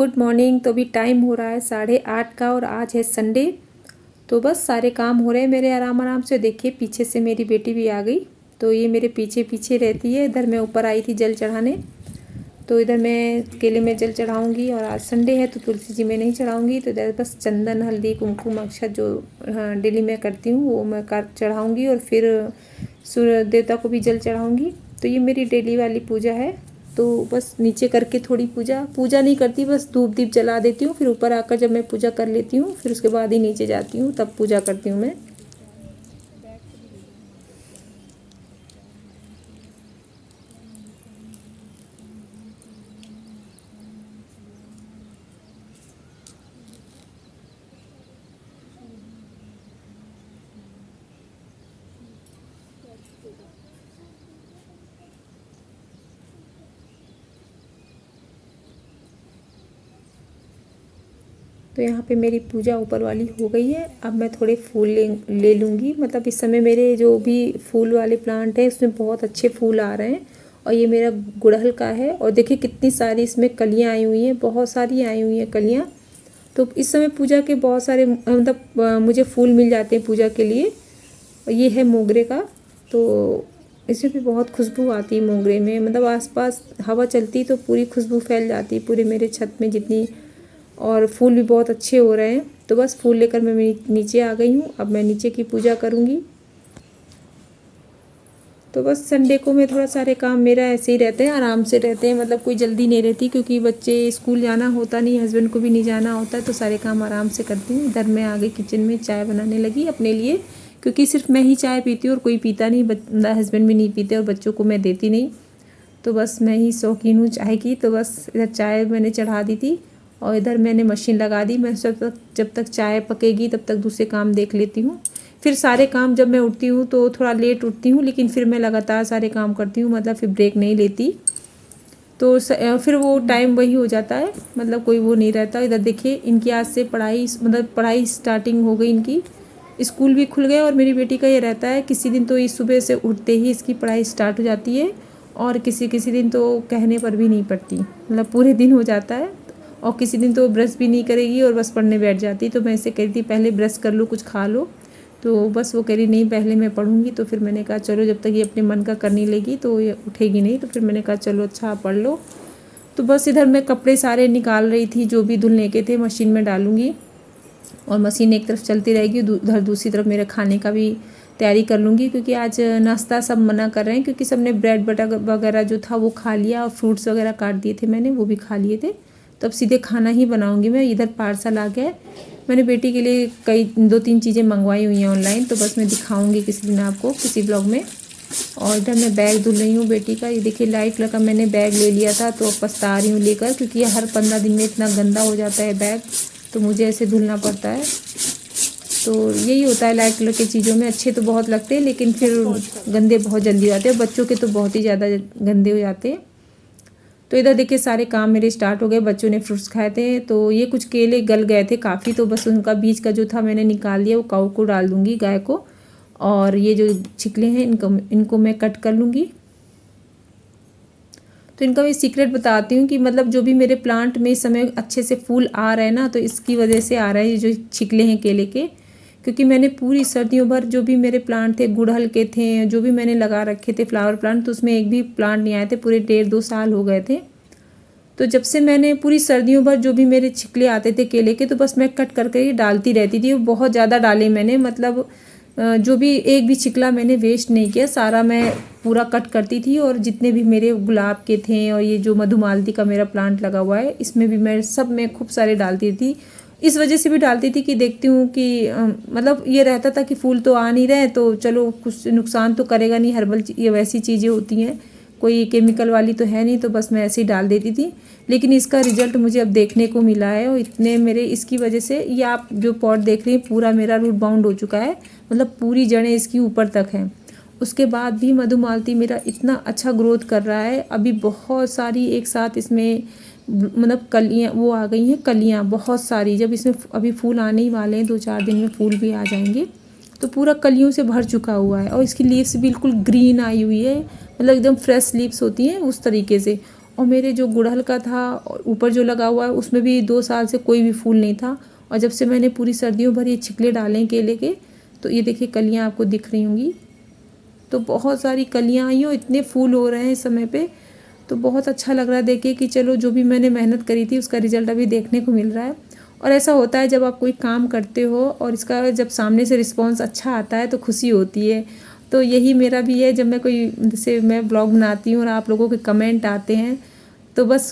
Good morning. तो अभी time हो रहा है 8:30 का और आज है संडे। तो बस सारे काम हो रहे हैं मेरे आराम आराम से। देखिए पीछे से मेरी बेटी भी आ गई, तो ये मेरे पीछे पीछे रहती है। इधर मैं ऊपर आई थी जल चढ़ाने, तो इधर मैं केले में जल चढ़ाऊंगी और आज संडे है तो तुलसी जी में नहीं चढ़ाऊंगी। तो इधर बस चंदन हल्दी कुमकुम अक्षत जो डेली मैं करती हूँ वो मैं कर चढ़ाऊँगी और फिर सूर्य देवता को भी जल चढ़ाऊँगी। तो ये मेरी डेली वाली पूजा है। तो बस नीचे करके थोड़ी पूजा नहीं करती, बस धूप दीप जला देती हूँ। फिर ऊपर आकर जब मैं पूजा कर लेती हूँ फिर उसके बाद ही नीचे जाती हूँ, तब पूजा करती हूँ मैं। तो यहाँ पे मेरी पूजा ऊपर वाली हो गई है। अब मैं थोड़े फूल ले लूँगी। मतलब इस समय मेरे जो भी फूल वाले प्लांट हैं उसमें बहुत अच्छे फूल आ रहे हैं। और ये मेरा गुड़हल का है और देखिए कितनी सारी इसमें कलियाँ आई हुई हैं, बहुत सारी आई हुई हैं कलियाँ। तो इस समय पूजा के बहुत सारे मतलब मुझे फूल मिल जाते हैं पूजा के लिए। और ये है मोगरे का, तो इसमें भी बहुत खुशबू आती है मोगरे में। मतलब आसपास हवा चलती तो पूरी खुशबू फैल जाती है पूरे मेरे छत में जितनी। और फूल भी बहुत अच्छे हो रहे हैं। तो बस फूल लेकर मैं नीचे आ गई हूँ। अब मैं नीचे की पूजा करूँगी। तो बस संडे को मैं थोड़ा सारे काम मेरा ऐसे ही रहते हैं, आराम से रहते हैं। मतलब कोई जल्दी नहीं रहती क्योंकि बच्चे स्कूल जाना होता नहीं, हस्बैंड को भी नहीं जाना होता है, तो सारे काम आराम से करती हूँ। इधर मैं आ गई किचन में, चाय बनाने लगी अपने लिए, क्योंकि सिर्फ मैं ही चाय पीती हूँ और कोई पीता नहीं, हस्बैंड भी नहीं पीते और बच्चों को मैं देती नहीं। तो बस मैं ही शौकीन हूँ चाय की। तो बस इधर चाय मैंने चढ़ा दी थी और इधर मैंने मशीन लगा दी। मैं जब तक चाय पकेगी तब तक दूसरे काम देख लेती हूँ। फिर सारे काम जब मैं उठती हूँ तो थोड़ा लेट उठती हूँ, लेकिन फिर मैं लगातार सारे काम करती हूँ, मतलब फिर ब्रेक नहीं लेती। तो फिर वो टाइम वही हो जाता है, मतलब कोई वो नहीं रहता। इधर देखिए इनकी आज से पढ़ाई, मतलब पढ़ाई स्टार्टिंग हो गई इनकी, स्कूल भी खुल गए। और मेरी बेटी का ये रहता है किसी दिन तो इस सुबह से उठते ही इसकी पढ़ाई स्टार्ट हो जाती है और किसी किसी दिन तो कहने पर भी नहीं पड़ती, मतलब पूरे दिन हो जाता है। और किसी दिन तो ब्रश भी नहीं करेगी और बस पढ़ने बैठ जाती। तो मैं इसे कह रही थी पहले ब्रश कर लो, कुछ खा लो, तो बस वो कह रही नहीं पहले मैं पढ़ूंगी। तो फिर मैंने कहा चलो जब तक ये अपने मन का करने लगी तो ये उठेगी नहीं। तो फिर मैंने कहा चलो अच्छा पढ़ लो। तो बस इधर मैं कपड़े सारे निकाल रही थी, जो भी धुलने के थे मशीन में डालूंगी और मशीन एक तरफ चलती रहेगी, उधर दूसरी तरफ मेरे खाने का भी तैयारी कर लूँगी। क्योंकि आज नाश्ता सब मना कर रहे हैं, क्योंकि सबने ब्रेड बटर वगैरह जो था वो खा लिया और फ्रूट्स वगैरह काट दिए थे मैंने, वो भी खा लिए थे। तो अब सीधे खाना ही बनाऊँगी मैं। इधर पार्सल आ गया है, मैंने बेटी के लिए कई 2-3 चीज़ें मंगवाई हुई हैं ऑनलाइन, तो बस मैं दिखाऊँगी किसी दिन आपको किसी ब्लॉग में। और इधर मैं बैग धुल रही हूँ बेटी का। ये देखिए लाइट कलर का मैंने बैग ले लिया था, तो अब पछता रही हूँ लेकर, क्योंकि ये हर 15 दिन में इतना गंदा हो जाता है बैग, तो मुझे ऐसे धुलना पड़ता है। तो यही होता है लाइट कलर की चीज़ों में, अच्छे तो बहुत लगते हैं लेकिन फिर गंदे बहुत जल्दी हो जाते हैं, बच्चों के तो बहुत ही ज़्यादा गंदे हो जाते हैं। तो इधर देखिए सारे काम मेरे स्टार्ट हो गए। बच्चों ने फ्रूट्स खाए थे, तो ये कुछ केले गल गए थे काफ़ी, तो बस उनका बीज का जो था मैंने निकाल लिया, वो काऊ को डाल दूँगी, गाय को। और ये जो छिकले हैं इनको मैं कट कर लूँगी। तो इनका मैं सीक्रेट बताती हूँ कि मतलब जो भी मेरे प्लांट में इस समय अच्छे से फूल आ रहे हैं ना, तो इसकी वजह से आ रहा है ये जो छिकले हैं केले के। क्योंकि मैंने पूरी सर्दियों भर जो भी मेरे प्लांट थे, गुड़हल के थे, जो भी मैंने लगा रखे थे फ्लावर प्लांट, तो उसमें एक भी प्लांट नहीं आए थे, पूरे 1.5-2 साल हो गए थे। तो जब से मैंने पूरी सर्दियों भर जो भी मेरे छिकले आते थे केले के, तो बस मैं कट करके डालती रहती थी। बहुत ज़्यादा डाले मैंने, मतलब जो भी एक भी छिकला मैंने वेस्ट नहीं किया, सारा मैं पूरा कट करती थी। और जितने भी मेरे गुलाब के थे और ये जो मधुमालती का मेरा प्लांट लगा हुआ है, इसमें भी मैं सब में खूब सारे डालती थी। इस वजह से भी डालती थी कि देखती हूँ कि मतलब ये रहता था कि फूल तो आ नहीं रहे, तो चलो कुछ नुकसान तो करेगा नहीं, हर्बल ये वैसी चीज़ें होती हैं, कोई केमिकल वाली तो है नहीं, तो बस मैं ऐसे ही डाल देती थी। लेकिन इसका रिजल्ट मुझे अब देखने को मिला है और इतने मेरे इसकी वजह से, ये आप जो पॉट देख रही हैं पूरा मेरा रूट बाउंड हो चुका है, मतलब पूरी जड़ें इसकी ऊपर तक हैं। उसके बाद भी मधुमालती मेरा इतना अच्छा ग्रोथ कर रहा है। अभी बहुत सारी एक साथ इसमें मतलब कलियाँ वो आ गई हैं, कलियाँ बहुत सारी। जब इसमें अभी फूल आने ही वाले हैं, 2-4 दिन में फूल भी आ जाएंगे, तो पूरा कलियों से भर चुका हुआ है। और इसकी लीव्स बिल्कुल ग्रीन आई हुई है, मतलब एकदम फ्रेश लीव्स होती हैं उस तरीके से। और मेरे जो गुड़हल का था और ऊपर जो लगा हुआ है उसमें भी 2 साल से कोई भी फूल नहीं था। और जब से मैंने पूरी सर्दियों भर ये छिकले डाले हैं केले के, तो ये देखिए कलियाँ आपको दिख रही होंगी। तो बहुत सारी कलियाँ आई और इतने फूल हो रहे हैं इस समय पे, तो बहुत अच्छा लग रहा है देखिए कि चलो जो भी मैंने मेहनत करी थी उसका रिजल्ट अभी देखने को मिल रहा है। और ऐसा होता है जब आप कोई काम करते हो और इसका जब सामने से रिस्पॉन्स अच्छा आता है तो खुशी होती है। तो यही मेरा भी है, जब मैं कोई जैसे मैं ब्लॉग बनाती हूँ और आप लोगों के कमेंट आते हैं तो बस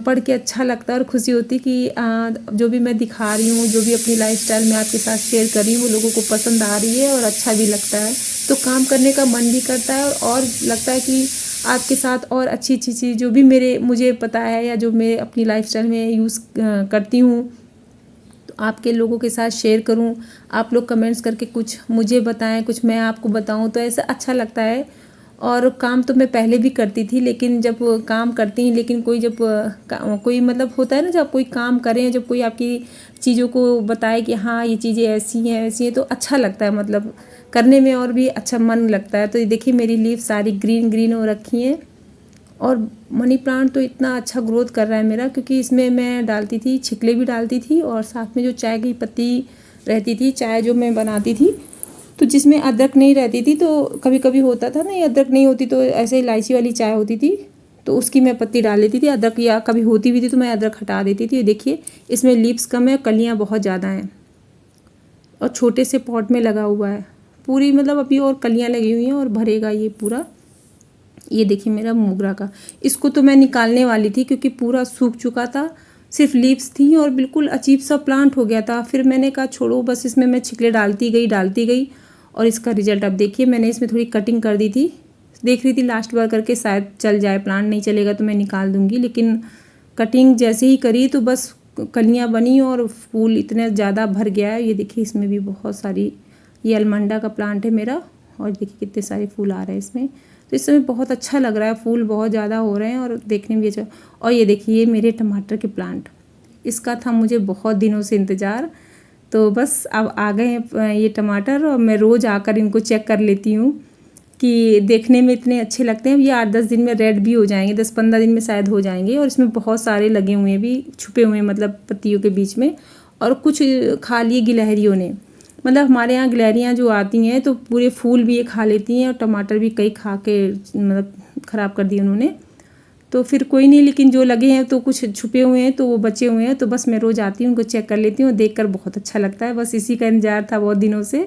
पढ़ के अच्छा लगता है और खुशी होती है कि जो भी मैं दिखा रही हूँ, जो भी अपनी लाइफस्टाइल में आपके साथ शेयर कर रही हूँ वो लोगों को पसंद आ रही है और अच्छा भी लगता है। तो काम करने का मन भी करता है और लगता है कि आपके साथ और अच्छी अच्छी चीज़ जो भी मुझे पता है या जो मैं अपनी लाइफस्टाइल में यूज़ करती हूँ तो आपके लोगों के साथ शेयर करूं। आप लोग कमेंट्स करके कुछ मुझे बताएं, कुछ मैं आपको बताऊं, तो ऐसा अच्छा लगता है। और काम तो मैं पहले भी करती थी, लेकिन जब काम करती हैं लेकिन कोई जब कोई मतलब होता है ना, जब कोई काम करें, जब कोई आपकी चीज़ों को बताए कि हाँ ये चीज़ें ऐसी हैं वैसी हैं, तो अच्छा लगता है, मतलब करने में और भी अच्छा मन लगता है। तो ये देखिए मेरी लीफ सारी ग्रीन ग्रीन हो रखी हैं। और मनी प्लांट तो इतना अच्छा ग्रोथ कर रहा है मेरा, क्योंकि इसमें मैं डालती थी, छिकले भी डालती थी और साथ में जो चाय की पत्ती रहती थी, चाय जो मैं बनाती थी तो जिसमें अदरक नहीं रहती थी, तो कभी कभी होता था ना, ये अदरक नहीं होती तो ऐसे इलायची वाली चाय होती थी तो उसकी मैं पत्ती डाल देती थी अदरक, या कभी होती भी थी तो मैं अदरक हटा देती थी। देखिए इसमें लीव्स कम है, कलियाँ बहुत ज़्यादा हैं और छोटे से पॉट में लगा हुआ है पूरी, मतलब अभी और कलियाँ लगी हुई हैं और भरेगा ये पूरा। ये देखिए मेरा मोगरा का, इसको तो मैं निकालने वाली थी क्योंकि पूरा सूख चुका था, सिर्फ लीव्स थी और बिल्कुल अजीब सा प्लांट हो गया था। फिर मैंने कहा छोड़ो, बस इसमें मैं छिकले डालती गई और इसका रिजल्ट अब देखिए। मैंने इसमें थोड़ी कटिंग कर दी थी, देख रही थी लास्ट बार करके शायद चल जाए, प्लांट नहीं चलेगा तो मैं निकाल दूँगी, लेकिन कटिंग जैसे ही करी तो बस कलियाँ बनी और फूल इतने ज़्यादा भर गया है। ये देखिए इसमें भी बहुत सारी, ये अलमंडा का प्लांट है मेरा और देखिए कितने सारे फूल आ रहे हैं इसमें। तो इस समय बहुत अच्छा लग रहा है, फूल बहुत ज़्यादा हो रहे हैं और देखने में भी अच्छा। और ये देखिए मेरे टमाटर के प्लांट, इसका था मुझे बहुत दिनों से इंतज़ार, तो बस अब आ गए हैं ये टमाटर और मैं रोज़ आकर इनको चेक कर लेती हूँ कि देखने में इतने अच्छे लगते हैं। ये 8-10 दिन में रेड भी हो जाएंगे, 10-15 दिन में शायद हो जाएंगे। और इसमें बहुत सारे लगे हुए हैं भी, छुपे हुए हैं मतलब पत्तियों के बीच में, और कुछ खा लिए गिलहरियों ने। मतलब हमारे यहाँ गिलहरियाँ जो आती हैं तो पूरे फूल भी ये खा लेती हैं और टमाटर भी कई खा के मतलब ख़राब कर दिए उन्होंने। तो फिर कोई नहीं, लेकिन जो लगे हैं तो कुछ छुपे हुए हैं तो वो बचे हुए हैं, तो बस मैं रोज़ आती हूँ उनको चेक कर लेती हूँ, देखकर बहुत अच्छा लगता है। बस इसी का इंतजार था बहुत दिनों से,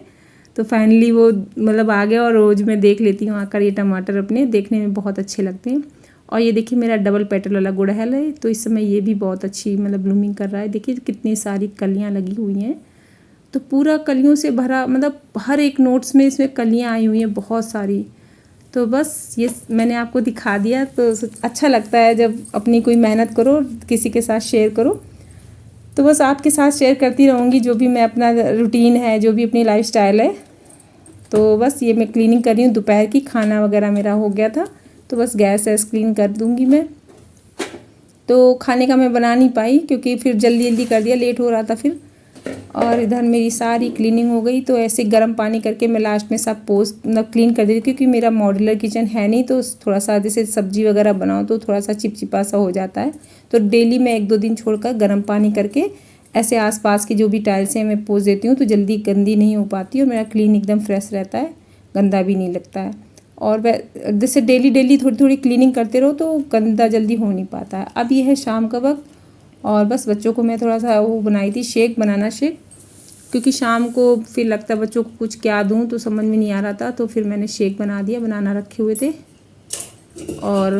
तो फाइनली वो मतलब आ गया और रोज़ मैं देख लेती हूँ आकर ये टमाटर, अपने देखने में बहुत अच्छे लगते हैं। और ये देखिए मेरा डबल पेटल वाला गुड़हल है, तो इस समय ये भी बहुत अच्छी मतलब ब्लूमिंग कर रहा है। देखिए कितनी सारी कलियाँ लगी हुई हैं, तो पूरा कलियों से भरा, मतलब हर एक नोट्स में इसमें कलियाँ आई हुई हैं बहुत सारी। तो बस ये मैंने आपको दिखा दिया, तो अच्छा लगता है जब अपनी कोई मेहनत करो किसी के साथ शेयर करो। तो बस आपके साथ शेयर करती रहूँगी जो भी मैं अपना रूटीन है, जो भी अपनी लाइफस्टाइल है। तो बस ये मैं क्लीनिंग कर रही हूँ, दोपहर की खाना वगैरह मेरा हो गया था, तो बस गैस वैस क्लीन कर दूँगी मैं। तो खाने का मैं बना नहीं पाई क्योंकि फिर जल्दी जल्दी कर दिया, लेट हो रहा था फिर। और इधर मेरी सारी क्लीनिंग हो गई, तो ऐसे गर्म पानी करके मैं लास्ट में सब पोस्ट मतलब क्लीन कर देती, क्योंकि मेरा मॉड्यूलर किचन है नहीं, तो थोड़ा सा जैसे सब्जी वगैरह बनाओ तो थोड़ा सा चिपचिपा सा हो जाता है। तो डेली मैं 1-2 दिन छोड़कर गर्म पानी करके ऐसे आसपास की जो भी टाइल्स हैं मैं पोंछ देती हूँ, तो जल्दी गंदी नहीं हो पाती और मेरा क्लीन एकदम फ्रेश रहता है, गंदा भी नहीं लगता है। और वह जैसे डेली थोड़ी थोड़ी क्लीनिंग करते रहो तो गंदा जल्दी हो नहीं पाता है। अब ये है शाम का वक्त और बस बच्चों को मैं थोड़ा सा वो बनाई थी शेक, बनाना शेक, क्योंकि शाम को फिर लगता है बच्चों को कुछ क्या दूं तो समझ में नहीं आ रहा था, तो फिर मैंने शेक बना दिया, बनाना रखे हुए थे और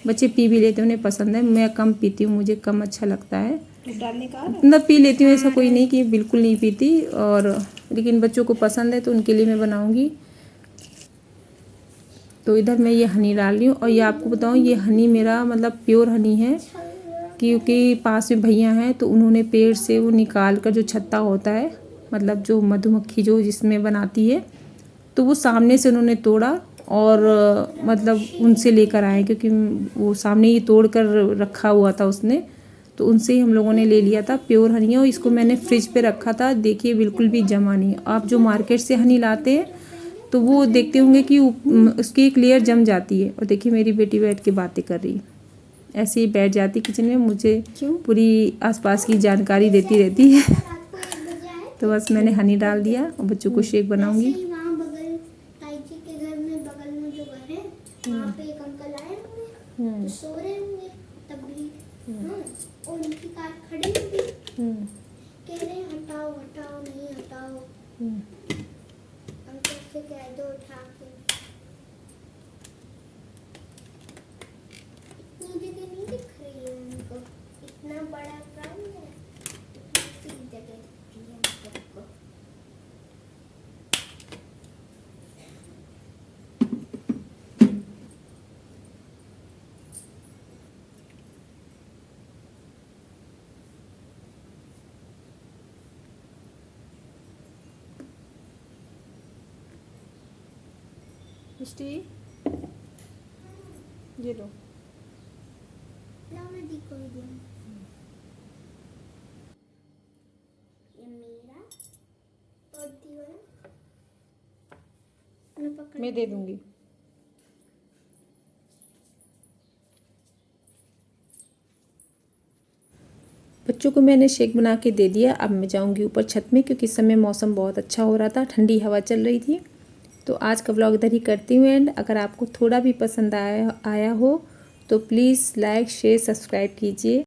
बच्चे पी भी लेते हैं, उन्हें पसंद है। मैं कम पीती हूँ, मुझे कम अच्छा लगता है, मतलब पी लेती हूँ, ऐसा कोई नहीं कि बिल्कुल नहीं पीती, और लेकिन बच्चों को पसंद है तो उनके लिए मैं बनाऊँगी। तो इधर मैं ये हनी डाल रही हूँ, और ये आपको बताऊँ ये हनी मेरा मतलब प्योर हनी है, क्योंकि पास में भैया हैं तो उन्होंने पेड़ से वो निकाल कर, जो छत्ता होता है मतलब जो मधुमक्खी जो जिसमें बनाती है, तो वो सामने से उन्होंने तोड़ा और मतलब उनसे लेकर आए, क्योंकि वो सामने ही तोड़ कर रखा हुआ था उसने, तो उनसे ही हम लोगों ने ले लिया था। प्योर हनी है और इसको मैंने फ्रिज पे रखा था, देखिए बिल्कुल भी जमा नहीं। आप जो मार्केट से हनी लाते हैं तो वो देखते होंगे कि उसकी एक लेयर जम जाती है। और देखिए मेरी बेटी बैठ के बातें कर रही है, ऐसे ही बैठ जाती किचन में, मुझे पूरी आसपास की जानकारी देती रहती है। तो बस मैंने हनी डाल दिया और बच्चों को शेक बनाऊंगी। वहाँ बगल ताई जी के घर में बगल में जो घर है वहाँ पे एक अंकल आए होंगे तो सो रहे होंगे तभी और उनकी कार खड़ी होगी, कह रहे हटाओ हटाओ नहीं हटाओ। अंकल से कह दो उठा के। इतनी जगह नहीं दिख रही है उनको, इतना बड़ा काम है, इतनी जगह दिखती है सबको। मिष्टी ये लो। मैं दी कोई दूँ। ये मेरा और दीवार मैं पकड़ मैं दे दूंगी। बच्चों को मैंने शेक बना के दे दिया। अब मैं जाऊंगी ऊपर छत में, क्योंकि इस समय मौसम बहुत अच्छा हो रहा था, ठंडी हवा चल रही थी। तो आज का व्लॉग इधर ही करती हूँ एंड। अगर आपको थोड़ा भी पसंद आया हो तो प्लीज़ लाइक शेयर सब्सक्राइब कीजिए।